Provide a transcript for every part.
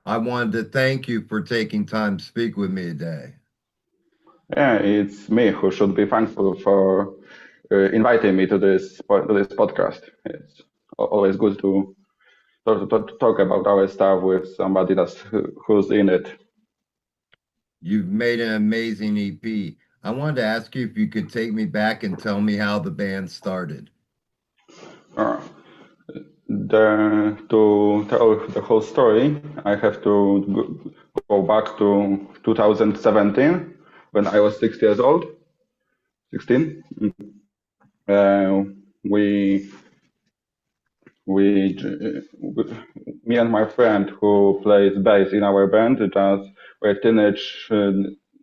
I wanted to thank you for taking time to speak with me today. Yeah, it's me who should be thankful for inviting me to this podcast. It's always good to talk about our stuff with somebody who's in it. You've made an amazing EP. I wanted to ask you if you could take me back and tell me how the band started. Uh, to tell the whole story, I have to go back to 2017 when I was 6 years old. 16. Uh, we we, me and my friend who plays bass in our band, just were teenage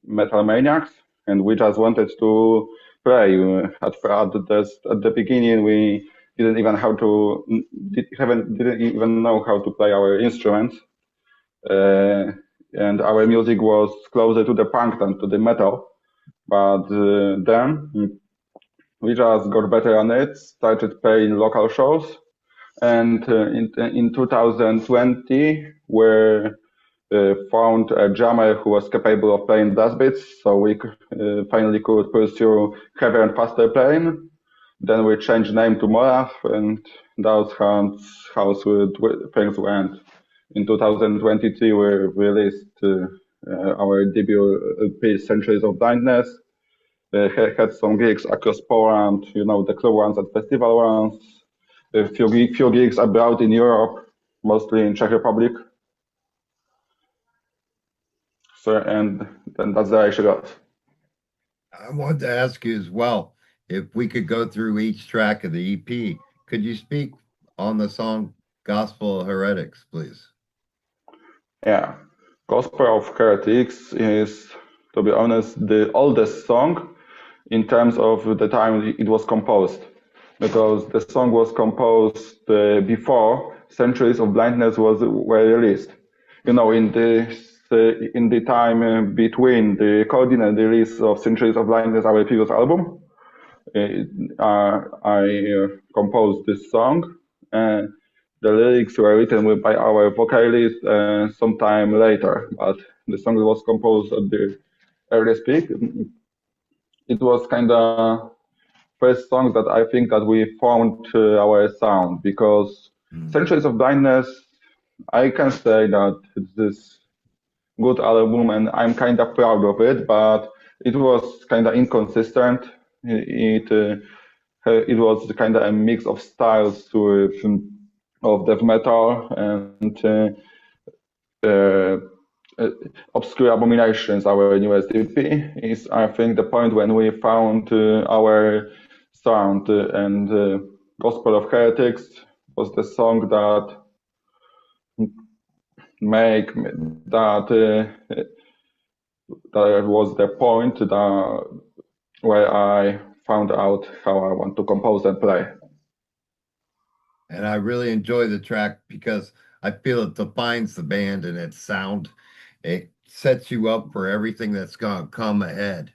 metal maniacs, and we just wanted to play. At the beginning, we didn't even how to didn't even know how to play our instruments, uh, and our music was closer to the punk than to the metal. But then we just got better on it, started playing local shows, and in 2020, we found a drummer who was capable of playing blast beats, so we finally could pursue heavier and faster playing. Then we changed name to Morrath, and that's how things went. In 2023, we released our debut piece, Centuries of Blindness. Had some gigs across Poland, the club ones and festival ones, a few gigs abroad in Europe, mostly in Czech Republic. So, and then that's the I got. I wanted to ask you as well if we could go through each track of the EP. Could you speak on the song Gospel of Heretics, please? Yeah. Gospel of Heretics is, to be honest, the oldest song in terms of the time it was composed, because the song was composed before Centuries of Blindness were released. In the time between the recording and the release of Centuries of Blindness, our previous album, I composed this song. The lyrics were written by our vocalist sometime later, but the song was composed at the earliest peak. It was kind of first song that I think that we found our sound, because Mm. Centuries of Blindness, I can say that it's this good album and I'm kind of proud of it, but it was kind of inconsistent. It was kind of a mix of styles of death metal and uh, uh, Obscure Abominations, our newest EP, is I think the point when we found our sound, and Gospel of Heretics was the song that make that that was the point where I found out how I want to compose and play. And I really enjoy the track because I feel it defines the band and its sound. It sets you up for everything that's going to come ahead.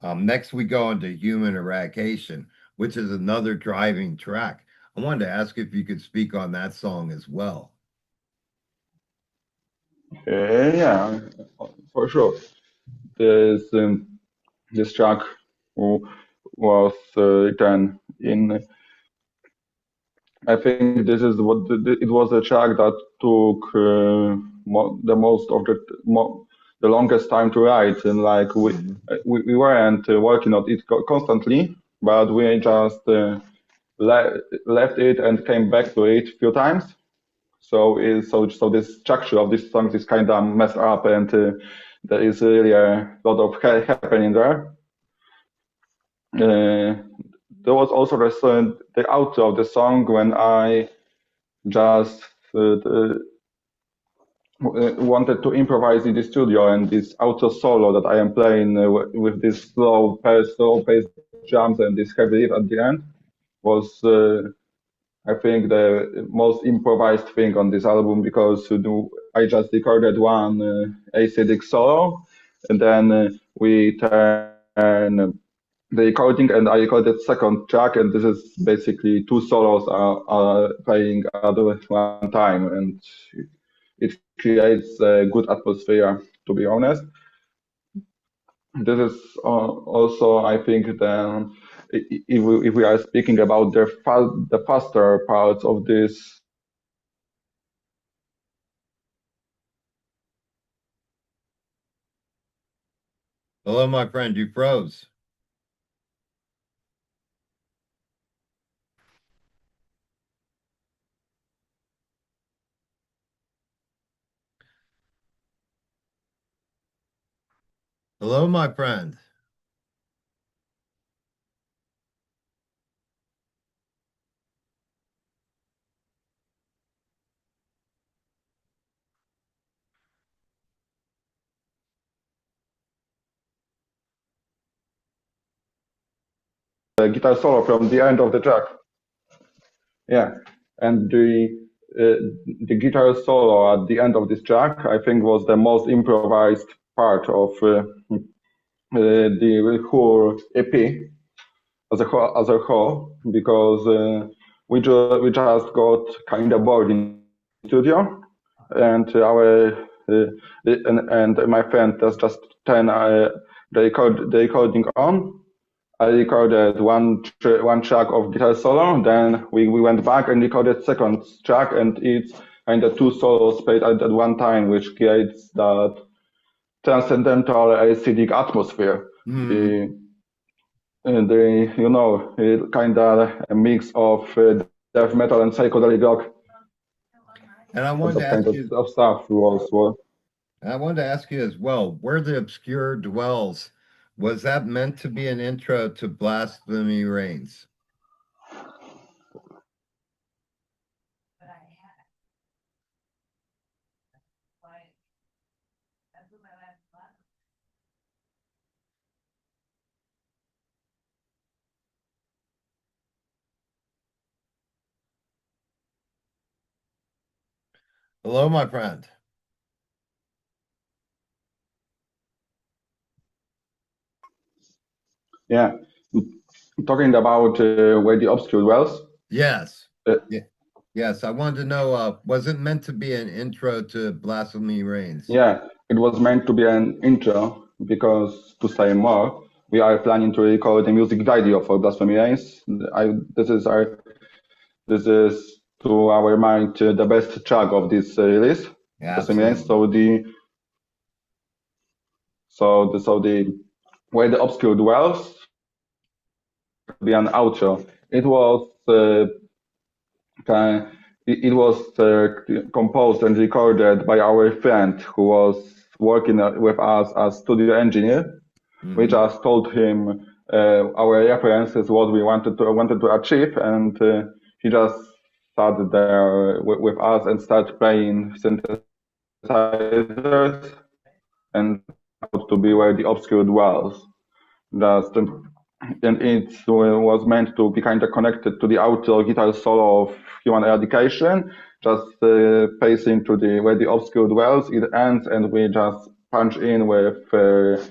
Next, we go into Human Eradication, which is another driving track. I wanted to ask if you could speak on that song as well. Yeah, for sure. This this track was written in. I think this is it was a track that took the most of the longest time to write, and like Mhm. we weren't working on it constantly, but we just left it and came back to it a few times. So this structure of this song is kind of messed up, and there is really a lot of happening there. Uh, there was also the outro of the song when I just wanted to improvise in the studio, and this outro solo that I am playing with this slow paced drums and this heavy riff at the end was, I think, the most improvised thing on this album, because I just recorded one acidic solo, and then we turn the recording, and I recorded second track, and this is basically two solos are playing at one time, and it creates a good atmosphere, to be honest. This is also, I think, if we are speaking about the faster parts of this. Hello, my friend. You froze. Hello, my friend. Guitar solo from the end of the track. Yeah, and uh, the guitar solo at the end of this track, I think, was the most improvised part of the whole EP as a whole, because we just got kind of bored in the studio, and and my friend has just turned the recording on. I recorded one track of guitar solo, then we went back and recorded second track, and it's kind of two solos played at one time, which creates that transcendental acidic atmosphere. Hmm. The kind of a mix of death metal and psychedelic rock. And I All wanted to that kind ask you, of stuff was I wanted to ask you as well, where the obscure dwells, was that meant to be an intro to Blasphemy Reigns? Hello, my friend. yeah. Talking about where the obscure dwells. Yes. Uh, Yeah. Yes, I wanted to know, was it meant to be an intro to Blasphemy Reigns? yeah, it was meant to be an intro because, to say more, we are planning to record a music video for Blasphemy Reigns. This is to our mind the best track of this release, Blasphemy Reigns. Absolutely. So the where the obscure dwells be an outro. Ki- it was composed and recorded by our friend who was working with us as studio engineer. We Hmm. just told him our references, what we wanted to achieve, and he just sat there with us and started playing synthesizers and out to be where the obscure dwells. Just and it was meant to be kind of connected to the outro guitar solo of Human Eradication, just pacing to the where the obscure dwells. It ends, and we just punch in with the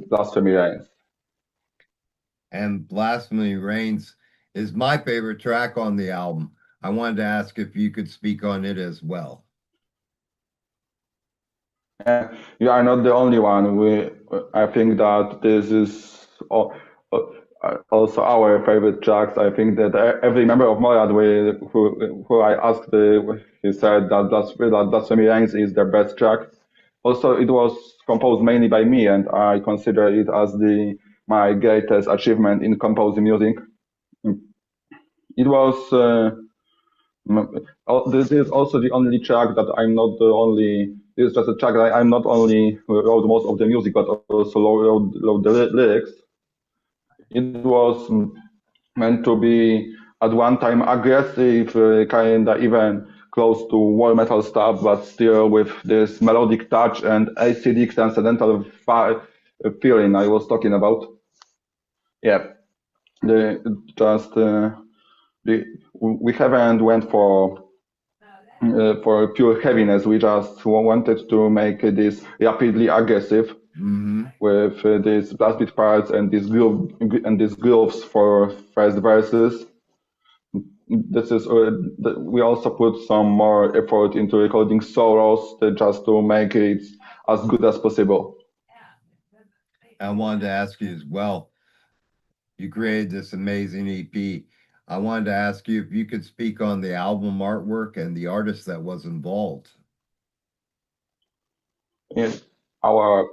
Blasphemy Reigns. And Blasphemy Reigns is my favorite track on the album. I wanted to ask if you could speak on it as well. You are not the only one. I think that this is also our favorite tracks. I think that every member of Morrath who I asked, he said that Blasphemy Reigns is their best track. Also, it was composed mainly by me, and I consider it as my greatest achievement in composing music. It was. This is also the only track that I'm not the only. This is just a track that I'm not only wrote most of the music, but also wrote the lyrics. It was meant to be at one time aggressive, kind of even close to war metal stuff, but still with this melodic touch and acidic transcendental feeling I was talking about. Yeah, the just the we haven't went for pure heaviness. We just wanted to make this rapidly aggressive Hmm. with these blast beat parts and these grooves for first verses. this is we also put some more effort into recording solos just to make it as good as possible. I wanted to ask you as well. You created this amazing EP. I wanted to ask you if you could speak on the album artwork and the artist that was involved. Yes, our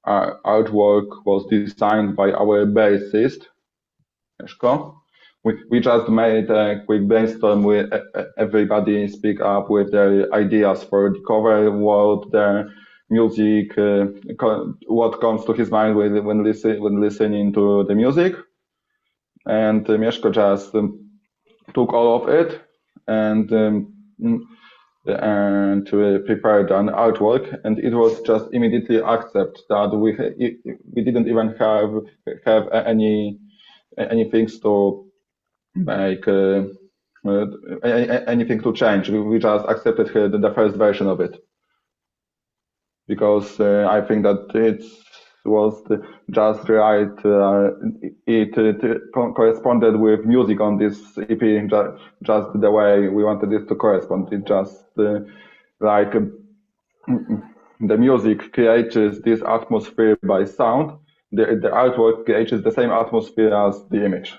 our artwork was designed by our bassist, Eshko. We just made a quick brainstorm with everybody speak up with their ideas for the cover, what their music, what comes to his mind when listening to the music. And Mieszko just took all of it and prepared an artwork, and it was just immediately accepted that we didn't even have any things to make uh, anything to change. We just accepted the first version of it because I think that it was just right. It corresponded with music on this EP just the way we wanted it to correspond. It just like the music creates this atmosphere by sound. The artwork creates the same atmosphere as the image.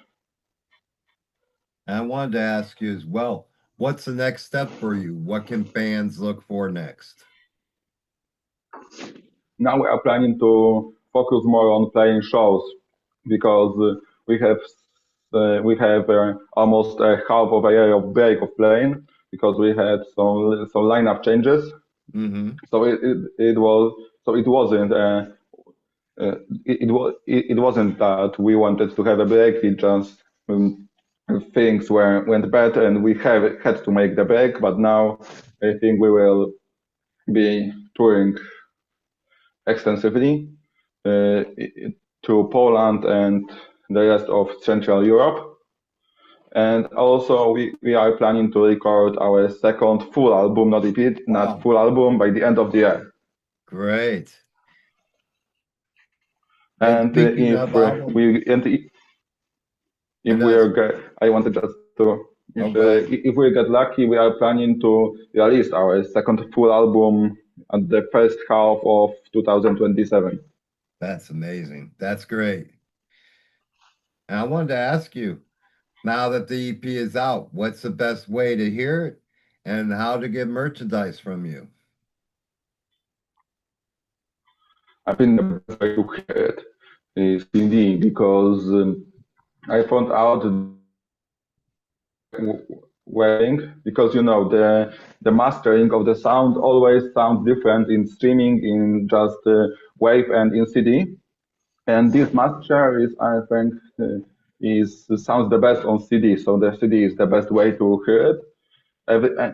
And I wanted to ask you as well, what's the next step for you? What can fans look for next? Now we are planning to focus more on playing shows because we have almost a half of a year of break of playing because we had some lineup changes. Hmm. So it was so it wasn't it wasn't that we wanted to have a break. It just things went bad and we have had to make the break. But now I think we will be touring extensively uh, to Poland and the rest of Central Europe. And also, we are planning to record our second full album, not EP, not Wow, full album, by the end of the year. great. And And speaking of album, if and we are, I wanted just to, oh, go ahead. if we get lucky, we are planning to release our second full album at the first half of 2027. That's amazing. That's great. And I wanted to ask you, now that the EP is out, what's the best way to hear it and how to get merchandise from you? I think the best way to hear it is CD because I found out wedding because the mastering of the sound always sounds different in streaming, in just wave, and in CD. And this master is, I think, is sounds the best on CD. So the CD is the best way to hear it.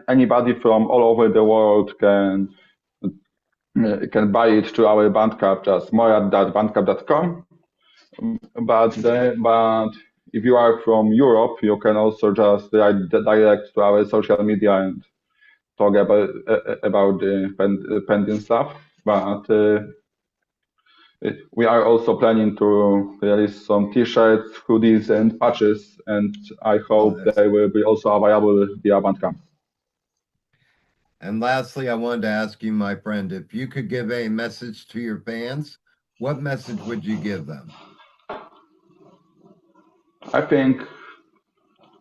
Anybody from all over the world can buy it to our Bandcamp, just morrath.bandcamp.com. But if you are from Europe, you can also just write direct to our social media and talk about the pending stuff. But we are also planning to release some T-shirts, hoodies, and patches, and I Oh, hope that's they will be also available via Bandcamp. And lastly, I wanted to ask you, my friend, if you could give a message to your fans, what message would you give them? I think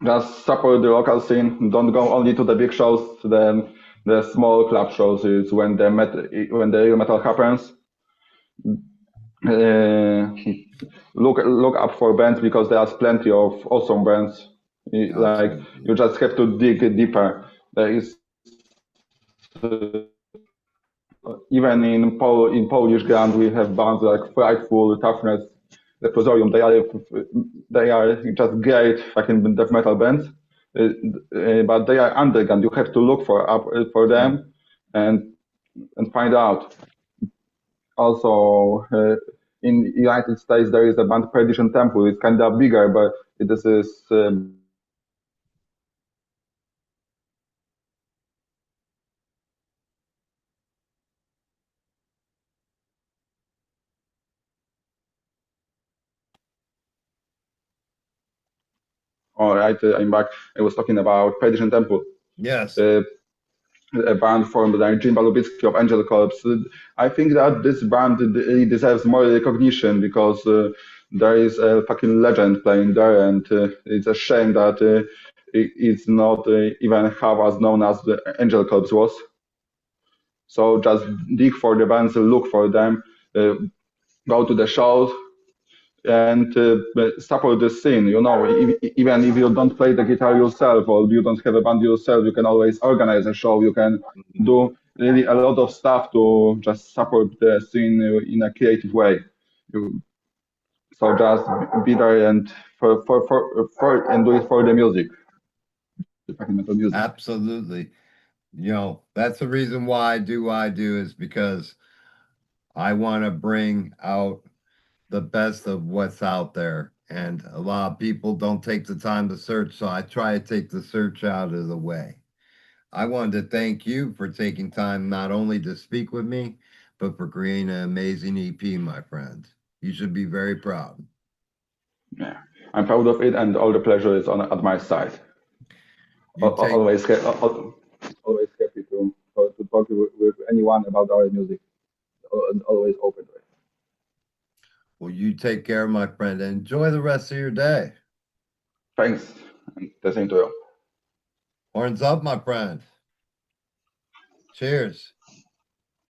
just support the local scene. Don't go only to the big shows. The small club shows is when the real metal happens. Uh, look up for bands because there's plenty of awesome bands. Like Absolutely. you just have to dig deeper. There is even in Polish ground we have bands like Frightful, Toughness, Reposorium. They are just great fucking death metal bands, but they are underground. You have to look for Yeah. them and find out. Also, in United States there is a band Perdition Temple. It's kind of bigger, but this is All right, I'm back. I was talking about Perdition Temple, Yes. uh, a band formed by Jim Balubitsky of Angel Corps. I think that this band really deserves more recognition because there is a fucking legend playing there, and it's a shame that it's not even half as known as the Angel Corps was. So just dig for the bands, look for them, uh, go to the shows, and support the scene. You know, even if you don't play the guitar yourself or you don't have a band yourself, you can always organize a show. You can do really a lot of stuff to just support the scene in a creative way. You, so just be there and for and do it for the music, the fucking metal music. Absolutely. That's the reason why I do what I do is because I want to bring out the best of what's out there. And a lot of people don't take the time to search, so I try to take the search out of the way. I wanted to thank you for taking time not only to speak with me, but for creating an amazing EP, my friend. You should be very proud. Yeah, I'm proud of it, and all the pleasure is on at my side. You take, Always, always happy to talk with anyone about our music. Always open to it. well, you take care, my friend, and enjoy the rest of your day. Thanks, and the same to you. Horns up, my friend. Cheers.